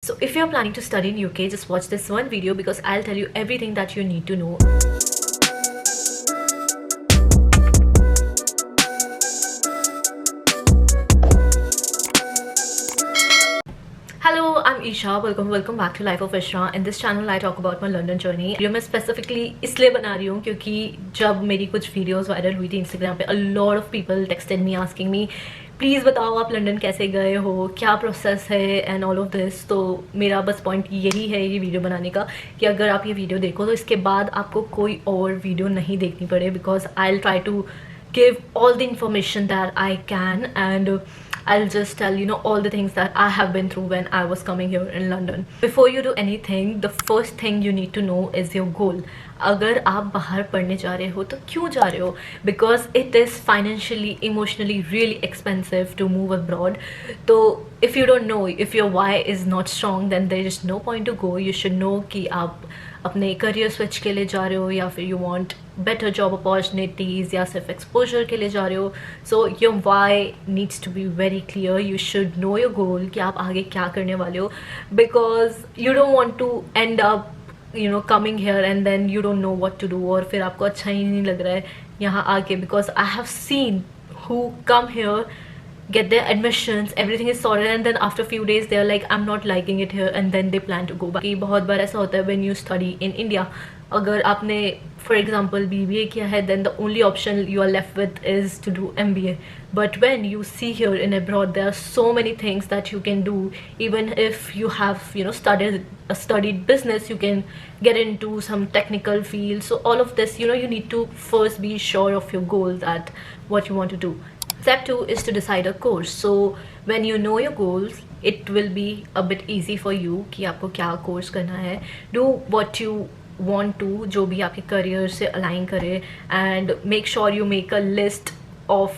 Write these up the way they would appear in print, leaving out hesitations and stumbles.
So if you're planning to study in UK, just watch this one video because I'll tell you everything that you need to know. Hello, I'm Isha. Welcome back to Life of Ishra. In this channel, I talk about my London journey. ये मैं specifically इसलिए बना रही हूँ क्योंकि जब मेरी कुछ videos viral हुई थी Instagram पे, a lot of people texted me asking me, please बताओ आप लंदन कैसे गए हो, क्या प्रोसेस है एंड ऑल ऑफ दिस. तो मेरा बस पॉइंट यही है ये वीडियो बनाने का कि अगर आप ये वीडियो देखो तो इसके बाद आपको कोई और वीडियो नहीं देखनी पड़े, because I will try to give all the information that I can, and I'll just tell all the things that I have been through when I was coming here in London. Before you do anything, the first thing you need to know is your goal. अगर आप बाहर पढ़ने जा रहे हो तो क्यों जा रहे हो? Because it is financially, emotionally really expensive to move abroad. तो if you don't know, if your why is not strong, then there is no point to go. You should know कि आप अपने करियर स्विच के लिए जा रहे हो या फिर you want better job opportunities या सिर्फ एक्सपोजर के लिए जा रहे हो. So your why needs to be very clear. You should know your goal कि आप आगे क्या करने वाले हो, because you don't want to end up coming here and then you don't know what to do, और फिर आपको अच्छा ही नहीं लग रहा है यहाँ आके. because I have seen who come here, get their admissions, everything is sorted, and then after few days they are like I'm not liking it here, and then they plan to go back. बहुत बार ऐसा होता है when you study in India. अगर आपने for example BBA किया है, then the only option you are left with is to do MBA. But when you see here in abroad, there are so many things that you can do. Even if you have studied business, you can get into some technical field. So all of this, you need to first be sure of your goal, that what you want to do. Step 2 is to decide a course. So when you know your goals, it will be a bit easy for you कि आपको क्या course करना है. Do what you want to, जो भी आपके career से align करे, and make sure you make a list of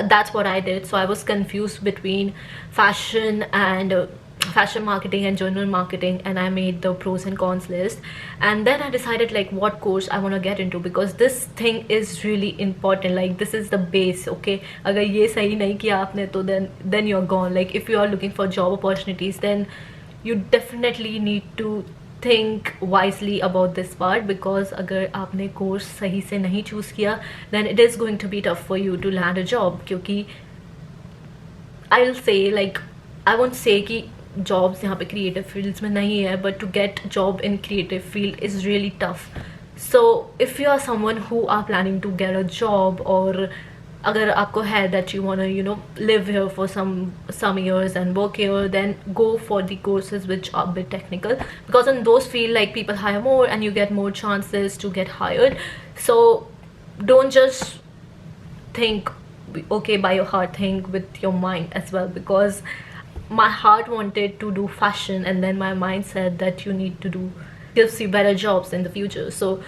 that's what I did. So I was confused between fashion and fashion marketing and general marketing, and I made the pros and cons list, and then I decided like what course I want to get into, because this thing is really important. Like this is the base. Okay, अगर ये सही नहीं किया आपने तो then you're gone. Like if you are looking for job opportunities, then you definitely need to think wisely about this part, because अगर आपने course सही से नहीं चूज़ किया, then it is going to be tough for you to land a job. क्योंकि I'll say, like I won't say कि jobs यहाँ पे creative fields में नहीं है, but to get job in creative field is really tough. So if you are someone who are planning to get a job, और अगर आपको है that you wanna live here for some years and work here, then go for the courses which are a bit technical, because in those field like people hire more and you get more chances to get hired. So don't just think okay by your heart, think with your mind as well, because my heart wanted to do fashion and then my mind said that you need to do gives you better jobs in the future. So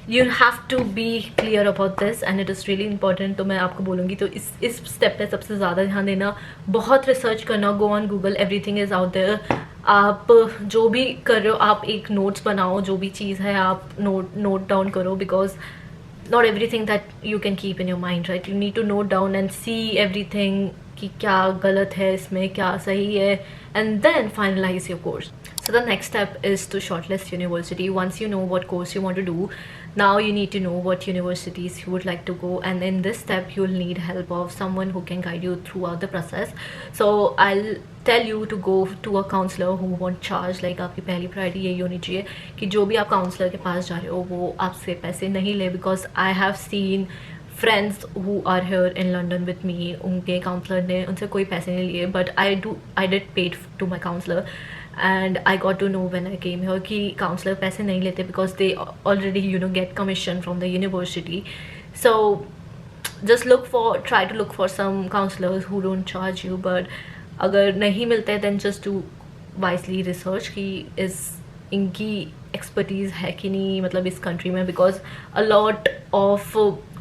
you have to be clear about this, and it is really important. तो मैं आपको बोलूँगी तो इस step पे सबसे ज़्यादा ध्यान देना, बहुत रिसर्च करना, go on Google, everything is out there. आप जो भी कर रहे हो, आप एक नोट्स बनाओ, जो भी चीज़ है आप नोट डाउन करो, because not everything that you can keep in your mind, right? You need to note down and see everything कि क्या गलत है इसमें, क्या सही है, and then finalize your course. So the next step is to shortlist university. Once you know what course you want to do, now you need to know what universities you would like to go, and in this step you'll need help of someone who can guide you throughout the process. So I'll tell you to go to a counselor who won't charge. Like आपकी पहली priority यही होनी चाहिए कि जो भी आप counsellor के पास जा रहे हो वो आपसे पैसे नहीं ले, because I have seen friends who are here in London with me, उनके काउंसलर ने उनसे कोई पैसे नहीं लिए, but I did pay to my counselor, and I got to know when I came here कि counselor पैसे नहीं लेते, because they already get commission from the university. So just try to look for some counselors who don't charge you. But अगर नहीं मिलते then just do wisely research कि इनकी expertise है कि नहीं, मतलब इस country में, because a lot of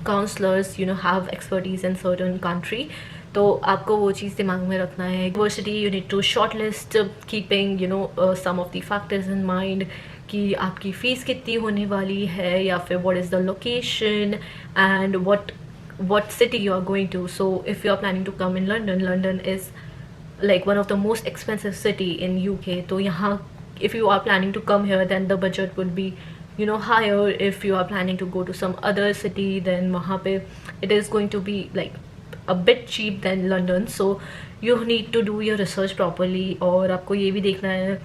counselors have expertise in certain country. तो आपको वो चीज़ दिमाग में रखना है. University you need to short list, keeping some of the factors in mind कि आपकी फ़ीस कितनी होने वाली है, या फिर what is the location and what city you are going to. So if you are planning to come in London, London is like one of the most expensive city in UK. तो यहाँ if you are planning to come here, then the budget would be, you know, higher. If you are planning to go to some other city, then वहाँ पे it is going to be like a bit cheap than London. So you need to do your research properly. और आपको ये भी देखना है,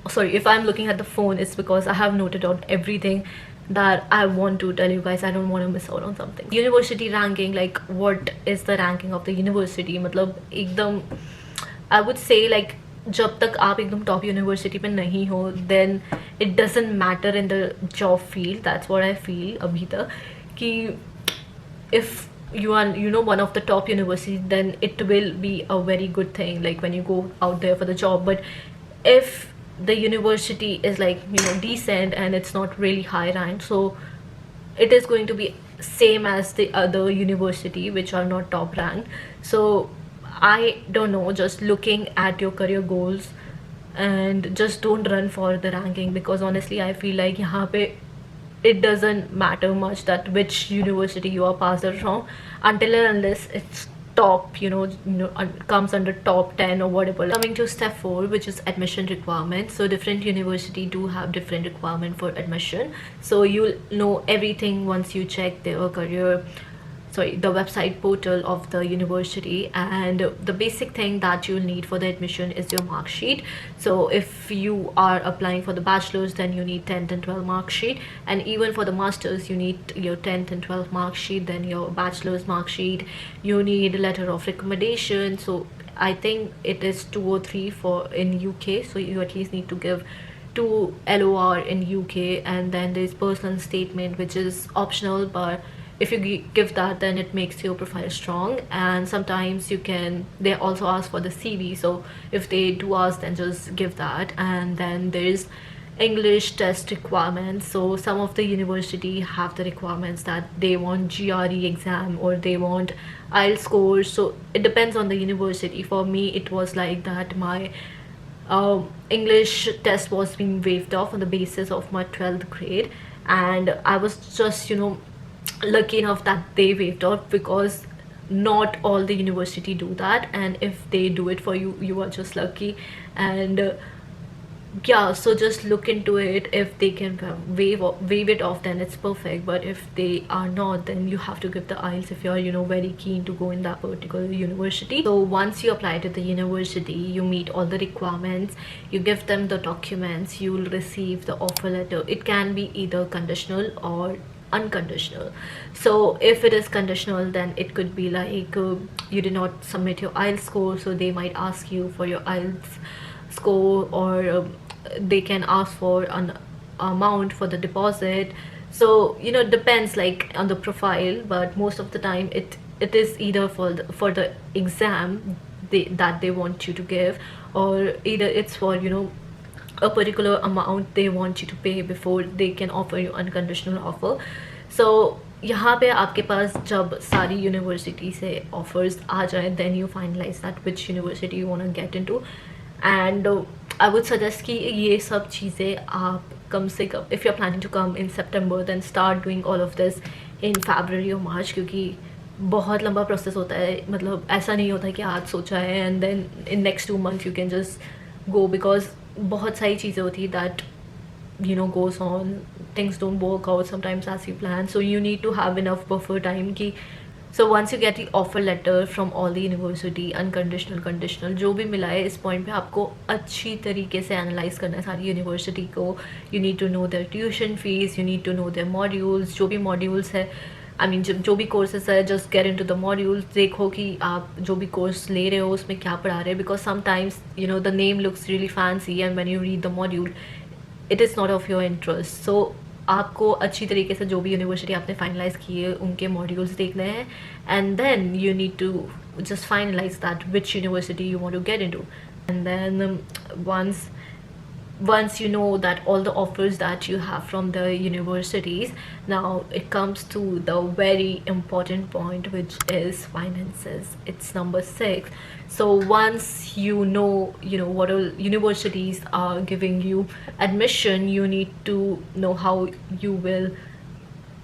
sorry if I'm looking at the phone, it's because I have noted down everything that I want to tell you guys. I don't want to miss out on something. University ranking, like what is the ranking of the university, मतलब एकदम I would say like जब तक आप एकदम top university पे नहीं हो, then it doesn't matter in the job field. That's what I feel अभी तक, कि if you are, you know, one of the top universities, then it will be a very good thing like when you go out there for the job. But if the university is like, you know, decent and it's not really high ranked, so it is going to be same as the other university which are not top ranked. So I don't know, just looking at your career goals and just don't run for the ranking, because honestly I feel like यहाँ पे it doesn't matter much that which university you are passed out from, until and unless it's top, you know, comes under top 10 or whatever. Coming to step 4, which is admission requirements. So different university do have different requirement for admission, so you'll know everything once you check their career, sorry, the website portal of the university. And the basic thing that you'll need for the admission is your mark sheet. So if you are applying for the bachelor's, then you need 10th and 12th mark sheet, and even for the master's you need your 10th and 12th mark sheet, then your bachelor's mark sheet. You need a letter of recommendation, so I think it is 2 or 3 for in UK, so you at least need to give 2 LOR in UK. And then there's personal statement, which is optional, but if you give that, then it makes your profile strong. And sometimes you can, they also ask for the CV, so if they do ask, then just give that. And then there's English test requirements. So some of the university have the requirements that they want GRE exam or they want IELTS scores, so it depends on the university. For me it was like that my English test was being waived off on the basis of my 12th grade, and I was just, you know, lucky enough that they waived off, because not all the university do that, and if they do it for you, you are just lucky. And yeah, so just look into it. If they can waive it off, then it's perfect. But if they are not, then you have to give the IELTS if you're, you know, very keen to go in that particular university. So once you apply to the university, you meet all the requirements, you give them the documents, you will receive the offer letter. It can be either conditional or unconditional. So if it is conditional, then it could be like you did not submit your IELTS score, so they might ask you for your IELTS score, or they can ask for an amount for the deposit. So, you know, it depends like on the profile, but most of the time it is either for the exam that they want you to give, or either it's for, you know, a particular amount they want you to pay before they can offer you unconditional offer. So यहाँ पे आपके पास जब सारी university से offers आ जाए, then you finalize that which university you want to get into. And I would suggest कि ये सब चीज़ें आप कम से कम, if you're planning to come in September, then start doing all of this in February or March, क्योंकि बहुत लंबा process होता है. मतलब ऐसा नहीं होता कि आज सोचा है and then in next 2 months you can just go, because बहुत सारी चीज़ें होती है that, you know, goes on, things don't work out sometimes as you plan, so you need to have enough buffer time ki. So once you get the offer letter from all the university, unconditional, conditional, जो भी मिला है, इस point पे आपको अच्छी तरीके से एनालाइज करना है सारी यूनिवर्सिटी को. You need to know their tuition fees, you need to know their modules, जो भी modules है, I mean जो भी courses है, just get into the modules. देखो कि आप जो भी course ले रहे हो उसमें क्या पढ़ा रहे हैं, because sometimes, you know, the name looks really fancy and when you read the module it is not of your interest. So आपको अच्छी तरीके से जो भी यूनिवर्सिटी आपने फाइनलाइज किए उनके मॉड्यूल्स देखने हैं, and then you need to just finalise that which university you want to get into. And then once you know that all the offers that you have from the universities, now it comes to the very important point, which is finances. It's number 6. So once you know what all universities are giving you admission, you need to know how you will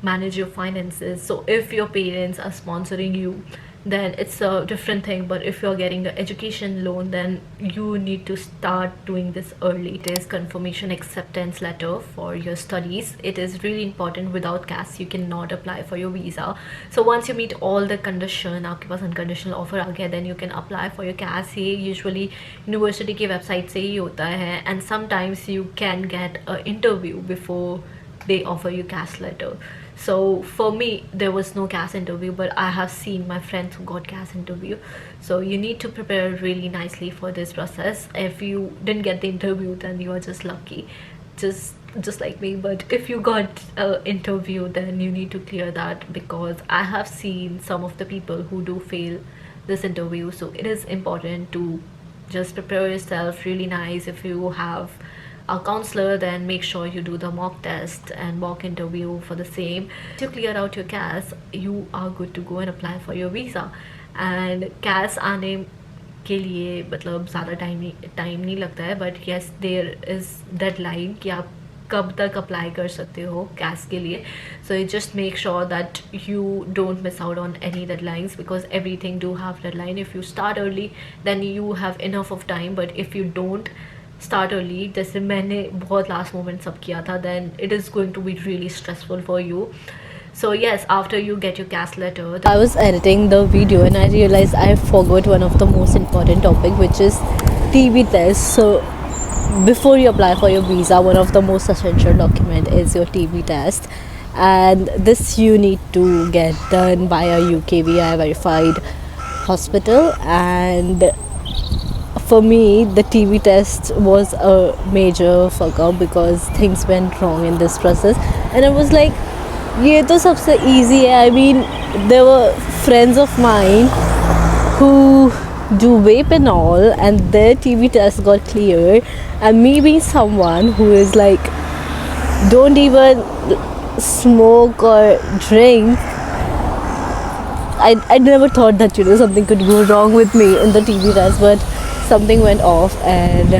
manage your finances. So if your parents are sponsoring you, then it's a different thing. But if you're getting an education loan, then you need to start doing this early. It is confirmation acceptance letter for your studies. It is really important. Without CAS you cannot apply for your visa. So once you meet all the condition, आपके पास unconditional offer आ गया, then you can apply for your CAS. ये usually university की website से ही होता है, and sometimes you can get an interview before they offer you CAS letter. So for me there was no CAS interview, but I have seen my friends who got CAS interview. So you need to prepare really nicely for this process. If you didn't get the interview, then you are just lucky, just like me. But if you got an interview, then you need to clear that, because I have seen some of the people who do fail this interview. So it is important to just prepare yourself really nice. If you have a counselor, then make sure you do the mock test and mock interview for the same. To clear out your CAS, you are good to go and apply for your visa. And CAS आने के लिए मतलब ज़्यादा time नहीं लगता है, but yes there is deadline कि आप कब तक अप्लाई कर सकते हो CAS के लिए. So you just make sure that you don't miss out on any deadlines, because everything do have deadline. If you start early then you have enough of time, but if you don't start early, जैसे मैंने बहुत last moment सब किया था, then it is going to be really stressful for you. So yes, after you get your CAS letter, I was editing the video and I realized I forgot one of the most important topic, which is TB test. So before you apply for your visa, one of the most essential document is your TB test, and this you need to get done by a UKVI verified hospital. And for me the TB test was a major fuck up, because things went wrong in this process, and I was like ये तो सबसे easy है. I mean there were friends of mine who do vape and all, and their TB test got cleared, and me being someone who is like don't even smoke or drink, I never thought that something could go wrong with me in the TB test, but something went off and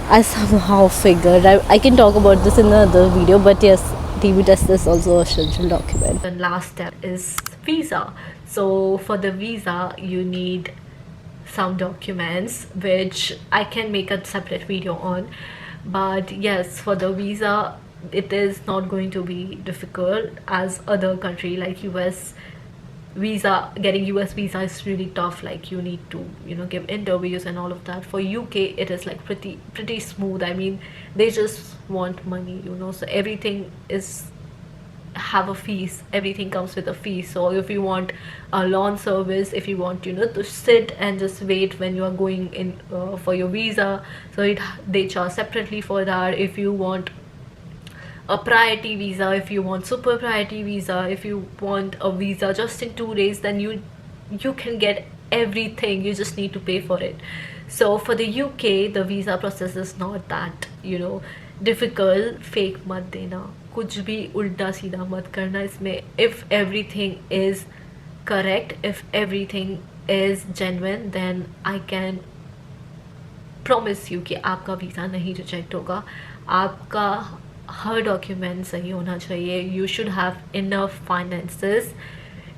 I somehow figured. I can talk about this in another video, but yes, TB test is also a essential document. The last step is visa. So for the visa you need some documents which I can make a separate video on, but yes, for the visa it is not going to be difficult as other country like US. Getting US visa is really tough. Like you need to give interviews and all of that. For UK it is like pretty smooth. I mean they just want money, so everything is have a fees. Everything comes with a fee. So if you want a lawn service, if you want to sit and just wait when you are going in for your visa, so they charge separately for that. If you want a priority visa, if you want super priority visa, if you want a visa just in 2 days, then you can get everything. You just need to pay for it. So for the UK the visa process is not that difficult. Fake मत देना, कुछ भी उल्टा सीधा मत करना इसमें. If everything is correct, if everything is genuine, then I can promise you कि आपका वीज़ा नहीं रिजेक्ट होगा. आपका हर डॉक्यूमेंट सही होना चाहिए. You should have enough finances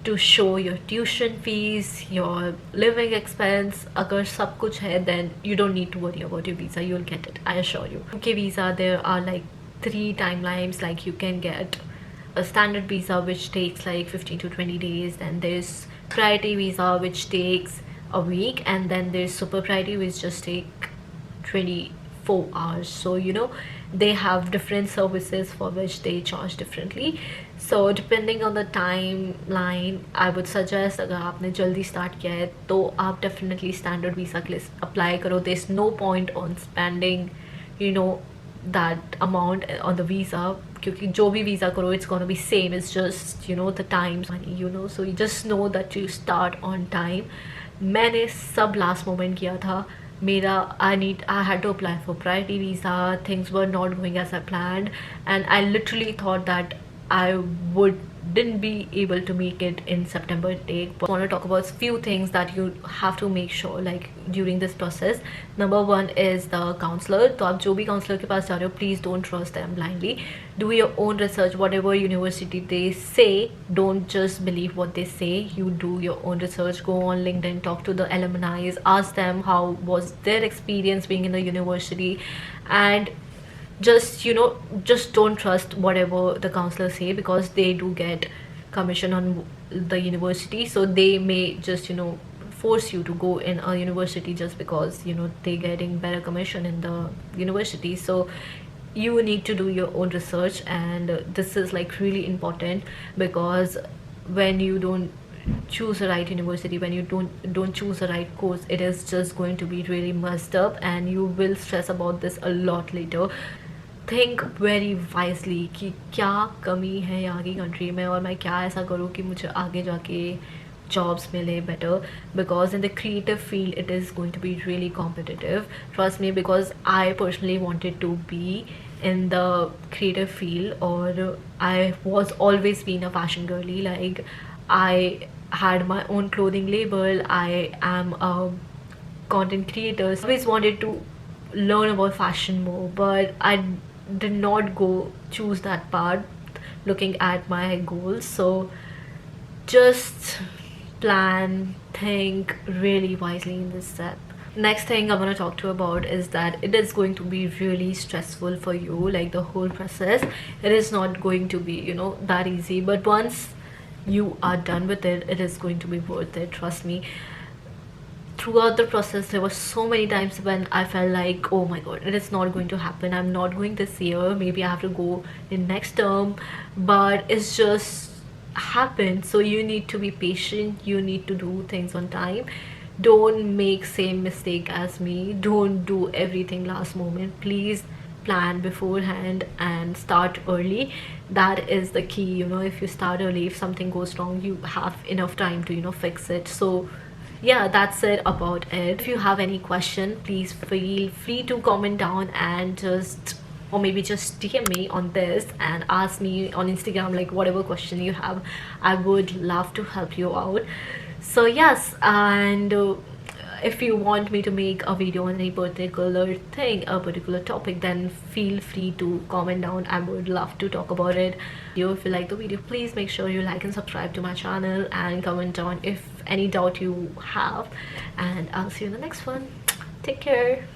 to show your tuition fees, your living expense. अगर सब कुछ है then you don't need to worry about your visa. You will get it, I assure you. UK visa, there are like 3 timelines. Like you can get a standard visa which takes like 15 to 20 days, then there's priority visa which takes a week, and then there's super priority which just take 24 hours. So they have different services for which they charge differently. So depending on the timeline, I would suggest अगर आपने जल्दी start किया है तो आप definitely standard visa के लिए apply करो. There's no point on spending that amount on the visa, क्योंकि जो भी visa करो it's gonna be same. It's just the time money, so you just know that you start on time. मैंने सब last moment किया था. I had to apply for priority visa. Things were not going as I planned, and I literally thought that I wouldn't be able to make it in September take. But I want to talk about few things that you have to make sure like during this process. Number one is the counselor. तो आप जो भी counselor के पास जा रहे हो, please don't trust them blindly. Do your own research. Whatever university they say, don't just believe what they say. You do your own research. Go on LinkedIn, talk to the alumni, ask them how was their experience being in the university, and just don't trust whatever the counselors say, because they do get commission on the university, so they may just force you to go in a university just because they're getting better commission in the university. So you need to do your own research, and this is like really important, because when you don't choose the right university, when you don't choose the right course, it is just going to be really messed up, and you will stress about this a lot later. Think very wisely कि क्या कमी है यहाँ की country में, और मैं क्या ऐसा करूँ कि मुझे आगे जाके jobs मिले better, because in the creative field it is going to be really competitive, trust me, because I personally wanted to be in the creative field, or I was always been a fashion girly. Like, I had my own clothing label, I am a content creator, so I always wanted to learn about fashion more, but I did not go choose that path looking at my goals. So just plan, think really wisely in this step. Next thing I want to talk to you about is that it is going to be really stressful for you, like the whole process. It is not going to be that easy, but once you are done with it, it is going to be worth it, trust me. Throughout the process, there were so many times when I felt like, oh my god, it is not going to happen, I'm not going this year, maybe I have to go in next term, but it's just happened. So you need to be patient, you need to do things on time. Don't make same mistake as me, don't do everything last moment, please plan beforehand and start early. That is the key. If you start early, if something goes wrong, you have enough time to fix it. So yeah, that's it about it. If you have any question, please feel free to comment down and or maybe just DM me on this and ask me on Instagram, like whatever question you have, I would love to help you out. So yes, and if you want me to make a video on any particular thing, a particular topic, then feel free to comment down, I would love to talk about it. If you like the video, please make sure you like and subscribe to my channel, and comment down if any doubt you have, and I'll see you in the next one. Take care.